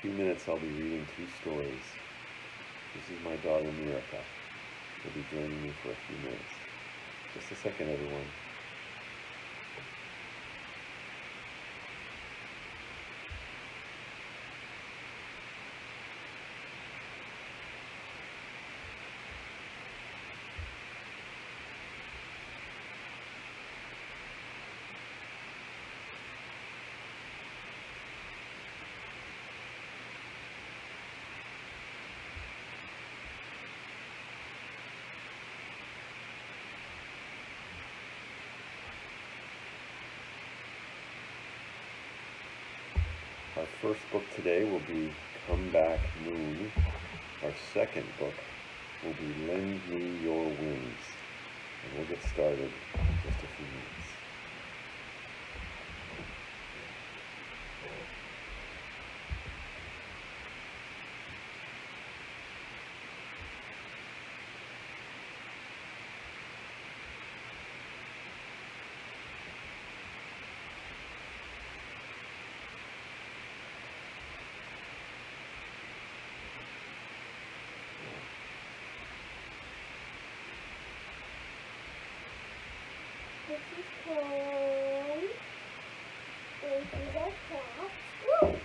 few minutes I'll be reading 2 stories. This is my daughter Mirka. She'll be joining me for a few minutes. Just a second, everyone. Our first book today will be Come Back Moon. Our second book will be Lend Me Your Wings. And we'll get started in just a few minutes. This is corn. This is a cat. Woo!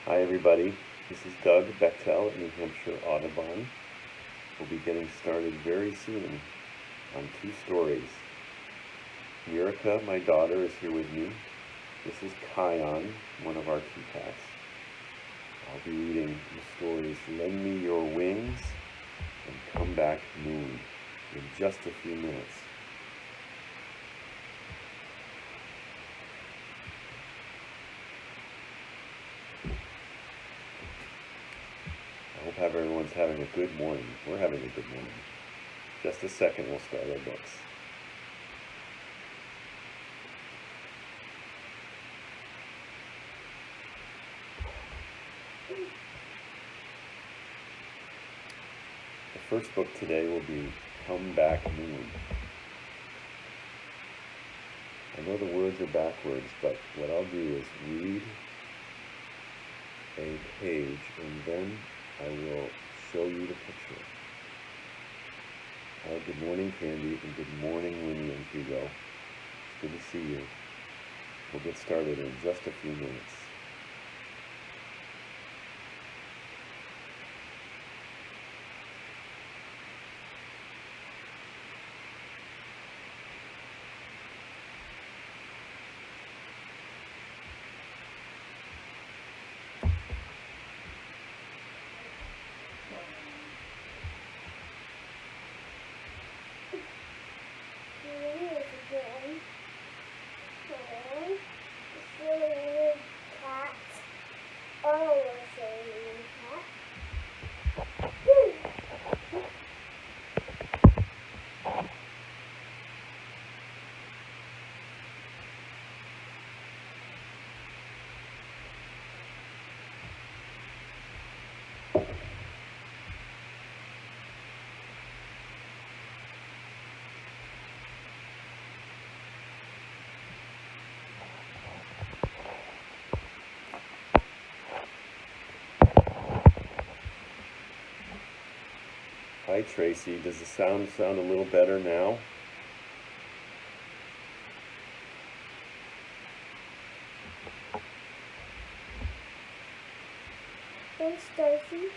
Hi everybody, this is Doug Bechtel at New Hampshire Audubon. We'll be getting started very soon on 2 stories. Mirka, my daughter, is here with me. This is Kion, one of our 2 cats. I'll be reading the stories Lend Me Your Wings and Come Back Moon in just a few minutes. I hope everyone's having a good morning. We're having a good morning. Just a second, we'll start our books. The first book today will be Come Back Moon. I know the words are backwards, but what I'll do is read a page and then I will show you the picture. Good morning, Candy, and good morning, Winnie and Hugo. It's good to see you. We'll get started in just a few minutes. Hi Tracy, does the sound a little better now? Thanks, Darcy.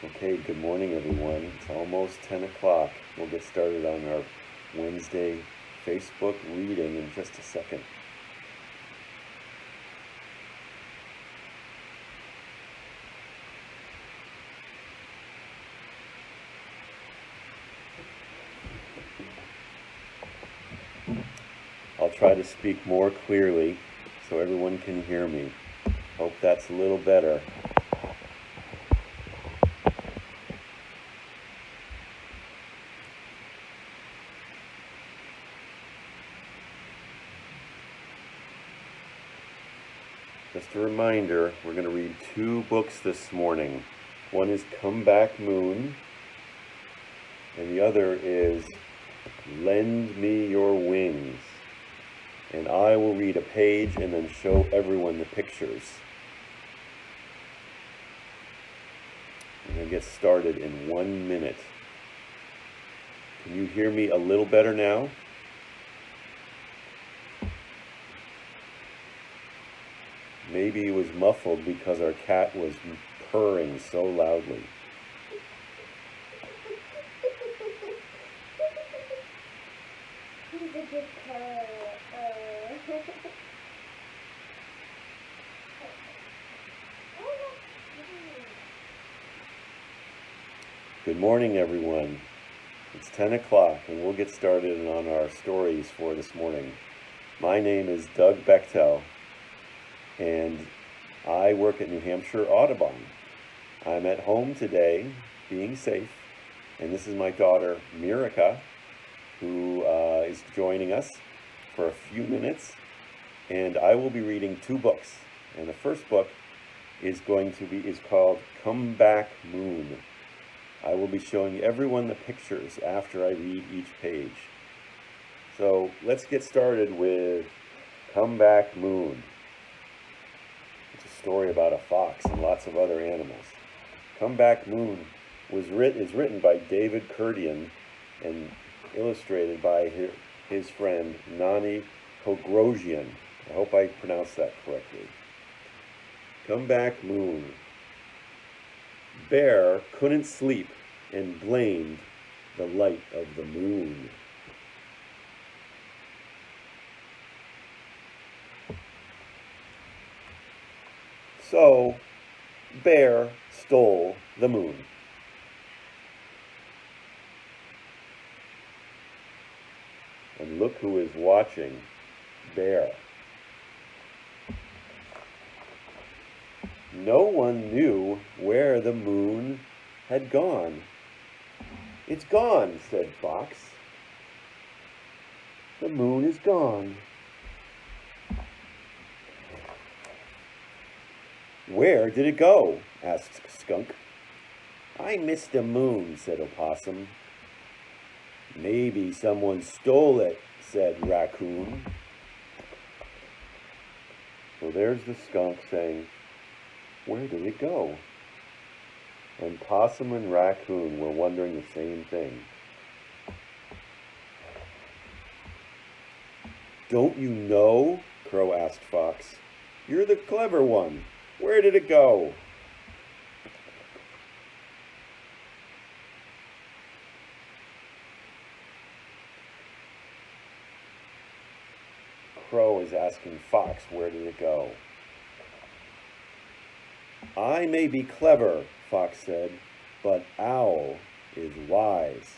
Okay, good morning everyone. It's almost 10 o'clock. We'll get started on our Wednesday Facebook reading in just a second. I'll try to speak more clearly so everyone can hear me. Hope that's a little better. Just a reminder, we're going to read 2 books this morning. One is Come Back Moon, and the other is Lend Me Your Wings. And I will read a page and then show everyone the pictures. I'm going to get started in 1 minute. Can you hear me a little better now? Maybe it was muffled because our cat was purring so loudly. He's a good purr. Good morning, everyone. It's 10 o'clock and we'll get started on our stories for this morning. My name is Doug Bechtel, and I work at New Hampshire Audubon. I'm at home today, being safe, and this is my daughter, Mirika, who is joining us for a few minutes, and I will be reading 2 books. And the first book is called Come Back Moon. I will be showing everyone the pictures after I read each page. So let's get started with Come Back Moon. It's a story about a fox and lots of other animals. Come Back Moon is written by David Kherdian and illustrated by his friend Nonny Hogrogian. I hope I pronounced that correctly. Come Back Moon. Bear couldn't sleep and blamed the light of the moon. So, Bear stole the moon. And look who is watching Bear. No one knew where the moon had gone. It's gone, said Fox. The moon is gone. Where did it go? Asked Skunk. I missed the moon, said Opossum. Maybe someone stole it, said Raccoon. So there's the skunk saying, where did it go? And Possum and Raccoon were wondering the same thing. Don't you know? Crow asked Fox. You're the clever one. Where did it go? Crow is asking Fox, where did it go? I may be clever, Fox said, but Owl is wise.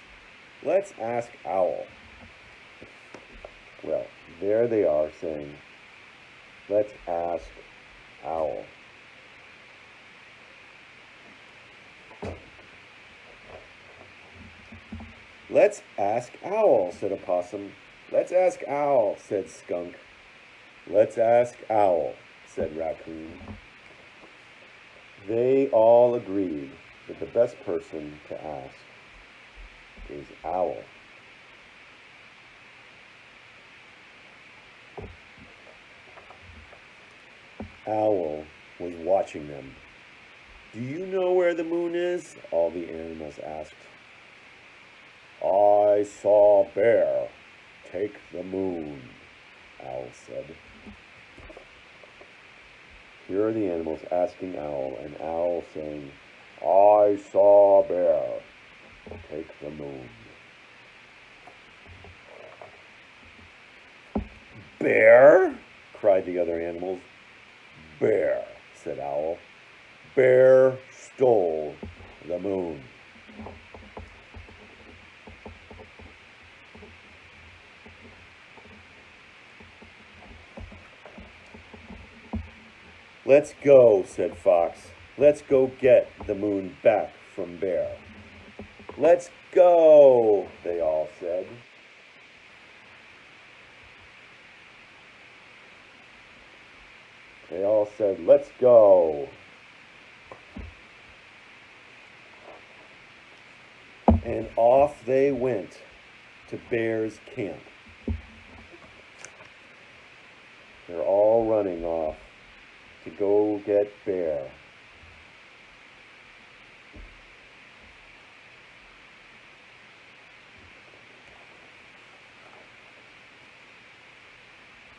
Let's ask Owl. Well, there they are saying, let's ask Owl. Let's ask Owl, said Opossum. Let's ask Owl, said Skunk. Let's ask Owl, said Raccoon. They all agreed that the best person to ask is Owl. Owl was watching them. Do you know where the moon is? All the animals asked. I saw Bear take the moon, Owl said. Here are the animals asking Owl, and Owl saying, I saw Bear take the moon. Bear? Cried the other animals. Bear, said Owl. Bear stole the moon. "Let's go," said Fox. "Let's go get the moon back from Bear." "Let's go," they all said. They all said, "Let's go." And off they went to Bear's camp. They're all running off to go get Bear.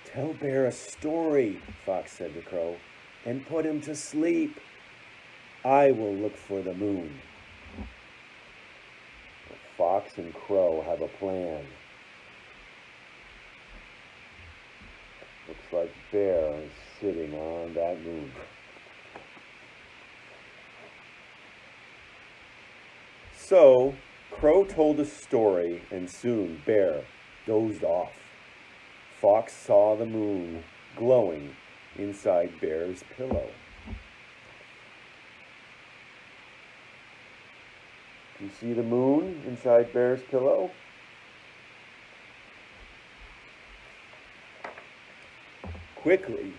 "Tell Bear a story," Fox said to Crow, "and put him to sleep. I will look for the moon." Fox and Crow have a plan. Looks like Bear is sitting on that moon. So, Crow told a story, and soon Bear dozed off. Fox saw the moon glowing inside Bear's pillow. You see the moon inside Bear's pillow? Quickly,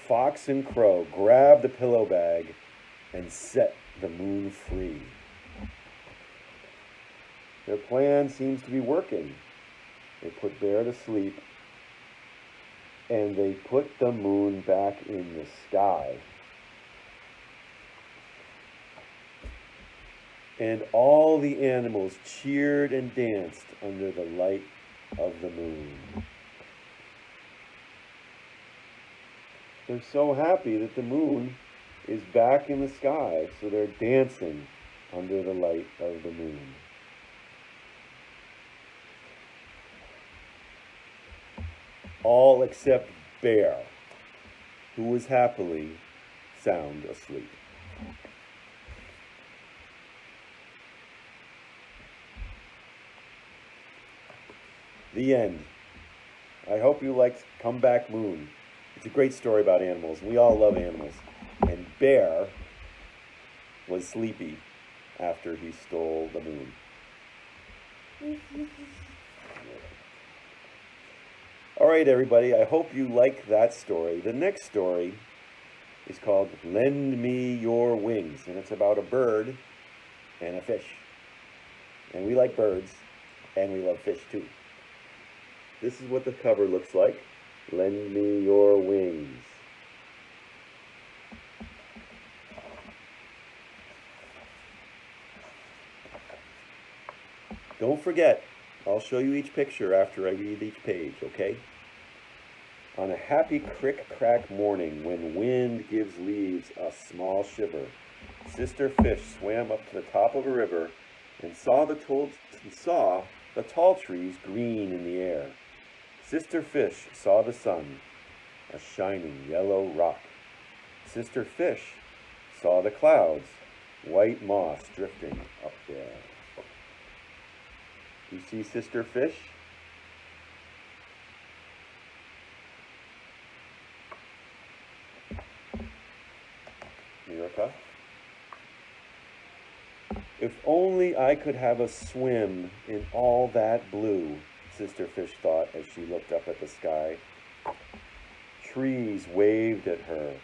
Fox and Crow grabbed the pillow bag and set the moon free. Their plan seems to be working. They put Bear to sleep, and they put the moon back in the sky. And all the animals cheered and danced under the light of the moon. They're so happy that the moon is back in the sky, so they're dancing under the light of the moon. All except Bear, who was happily sound asleep. The end. I hope you liked Come Back Moon. It's a great story about animals. We all love animals. And Bear was sleepy after he stole the moon. All right, everybody. I hope you like that story. The next story is called Lend Me Your Wings. And it's about a bird and a fish. And we like birds, and we love fish too. This is what the cover looks like. Lend me your wings. Don't forget, I'll show you each picture after I read each page, okay? On a happy crick-crack morning, when wind gives leaves a small shiver, Sister Fish swam up to the top of a river and saw the tall trees green in the air. Sister Fish saw the sun, a shining yellow rock. Sister Fish saw the clouds, white moss drifting up there. You see Sister Fish? Erica? If only I could have a swim in all that blue, Sister Fish thought as she looked up at the sky. Trees waved at her,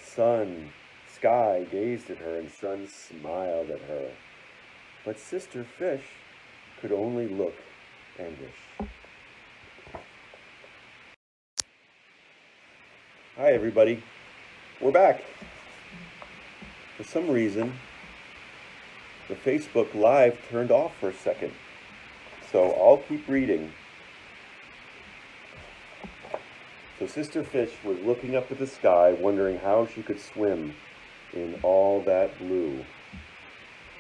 sky gazed at her, and sun smiled at her. But Sister Fish could only look and wish. Hi, everybody. We're back. For some reason, the Facebook Live turned off for a second. So I'll keep reading. So Sister Fish was looking up at the sky, wondering how she could swim in all that blue.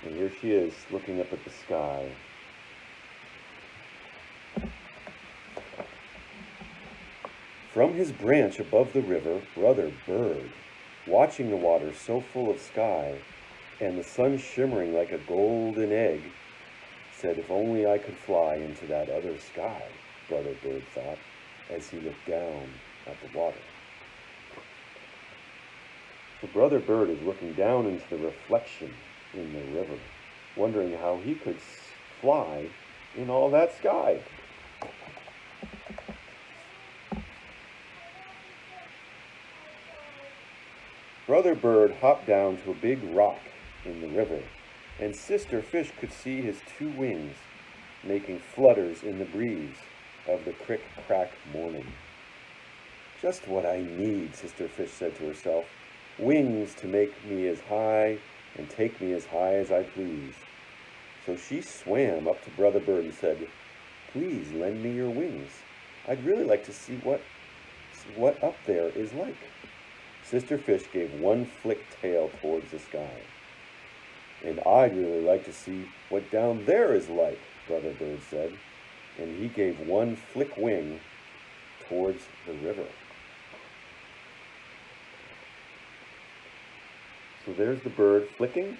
And here she is, looking up at the sky. From his branch above the river, Brother Bird, watching the water so full of sky, and the sun shimmering like a golden egg, said, "If only I could fly into that other sky," Brother Bird thought, as he looked down at the water. The brother bird is looking down into the reflection in the river, wondering how he could fly in all that sky. Brother bird hopped down to a big rock in the river, and sister fish could see his 2 wings making flutters in the breeze of the crick-crack morning. Just what I need, sister fish said to herself, wings to make me as high and take me as high as I please. So she swam up to brother bird and said, please lend me your wings. I'd really like to see what up there is like. Sister fish gave 1 flick tail towards the sky. And I'd really like to see what down there is like, brother bird said, and he gave 1 flick wing towards the river. So there's the bird flicking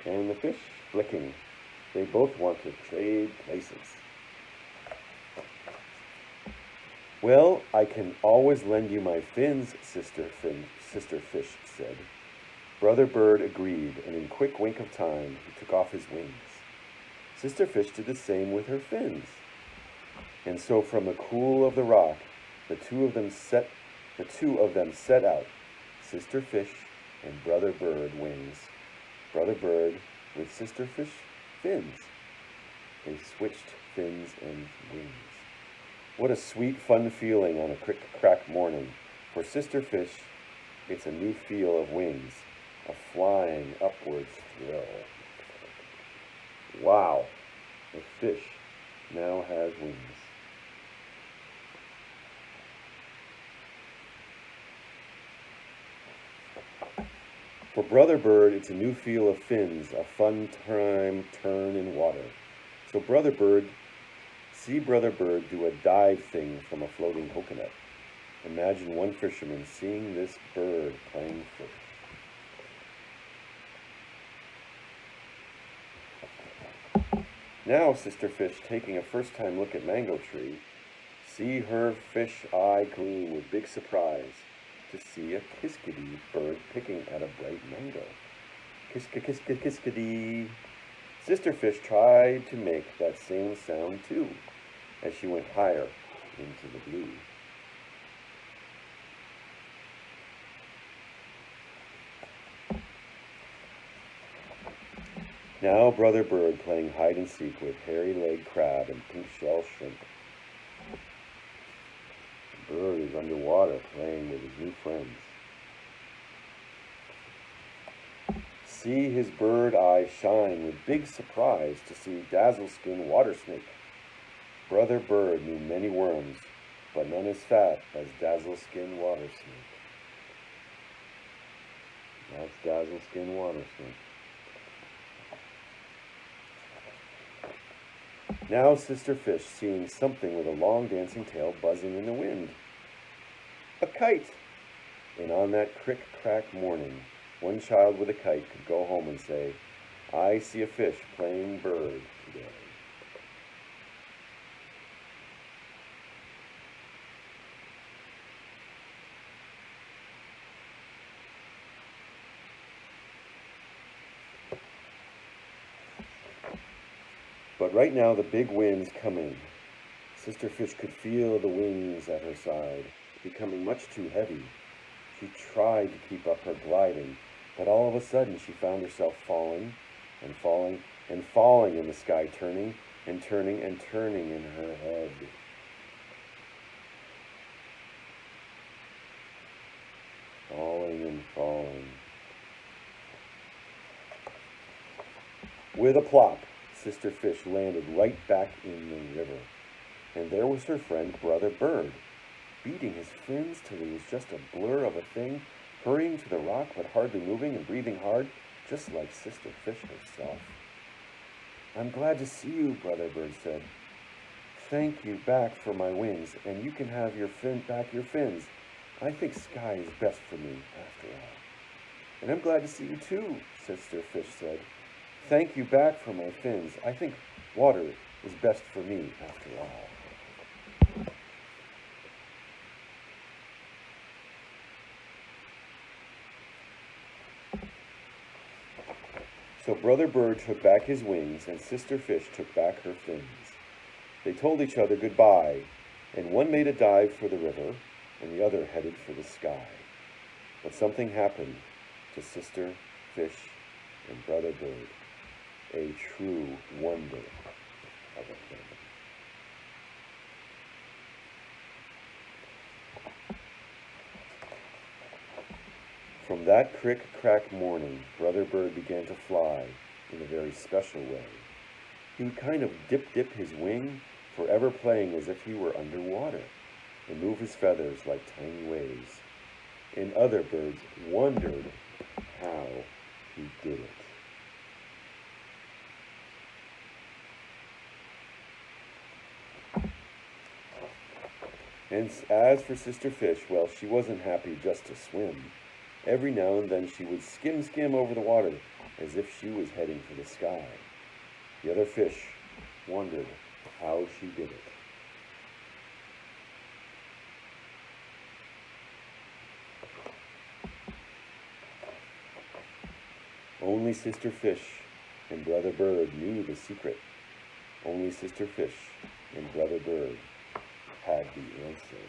and the fish flicking. They both want to trade places. Well, I can always lend you my fins, sister fish said. Brother bird agreed, and in quick wink of time, he took off his wings. Sister fish did the same with her fins. And so from the cool of the rock, the two of them set out, sister fish and brother bird wings. Brother bird with sister fish fins. They switched fins and wings. What a sweet, fun feeling on a crick-crack morning. For sister fish, it's a new feel of wings, a flying upwards thrill. Wow, the fish now has wings. For brother bird, it's a new feel of fins, a fun time turn in water. So see brother bird do a dive thing from a floating coconut. Imagine one fisherman seeing this bird playing fish. Now sister fish, taking a first-time look at mango tree, see her fish eye gleam with big surprise to see a kiskadee bird picking at a bright mango. Kiskadee. Sister fish tried to make that same sound too, as she went higher into the blue. Now brother bird playing hide and seek with hairy-legged crab and pink shell shrimp. The bird is underwater playing with his new friends. See his bird eyes shine with big surprise to see dazzle-skin water snake. Brother bird knew many worms, but none as fat as dazzle-skin water snake. That's dazzle-skin water snake. Now sister fish seeing something with a long dancing tail buzzing in the wind. A kite! And on that crick-crack morning, one child with a kite could go home and say, I see a fish playing bird today. But right now the big wind's coming. Sister fish could feel the wings at her side, becoming much too heavy. She tried to keep up her gliding, but all of a sudden she found herself falling and falling and falling in the sky, turning and turning and turning in her head. Falling and falling. With a plop, sister fish landed right back in the river. And there was her friend brother bird, beating his fins till he was just a blur of a thing, hurrying to the rock but hardly moving and breathing hard, just like sister fish herself. I'm glad to see you, brother bird said. Thank you back for my wings, and you can have your fins. I think sky is best for me, after all. And I'm glad to see you too, sister fish said. Thank you back for my fins. I think water is best for me, after all. So Brother Bird took back his wings, and Sister Fish took back her fins. They told each other goodbye, and one made a dive for the river, and the other headed for the sky. But something happened to Sister Fish and Brother Bird, a true wonder of a family. From that crick-crack morning, Brother Bird began to fly in a very special way. He would kind of dip his wing, forever playing as if he were underwater, and move his feathers like tiny waves. And other birds wondered how he did it. And as for Sister Fish, well, she wasn't happy just to swim. Every now and then she would skim over the water as if she was heading for the sky. The other fish wondered how she did it. Only Sister Fish and Brother Bird knew the secret. Only Sister Fish and Brother Bird had the answer.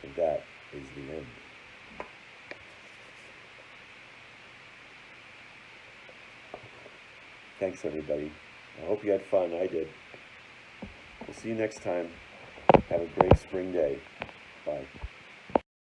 And that is the end. Thanks, everybody. I hope you had fun. I did. We'll see you next time. Have a great spring day. Bye.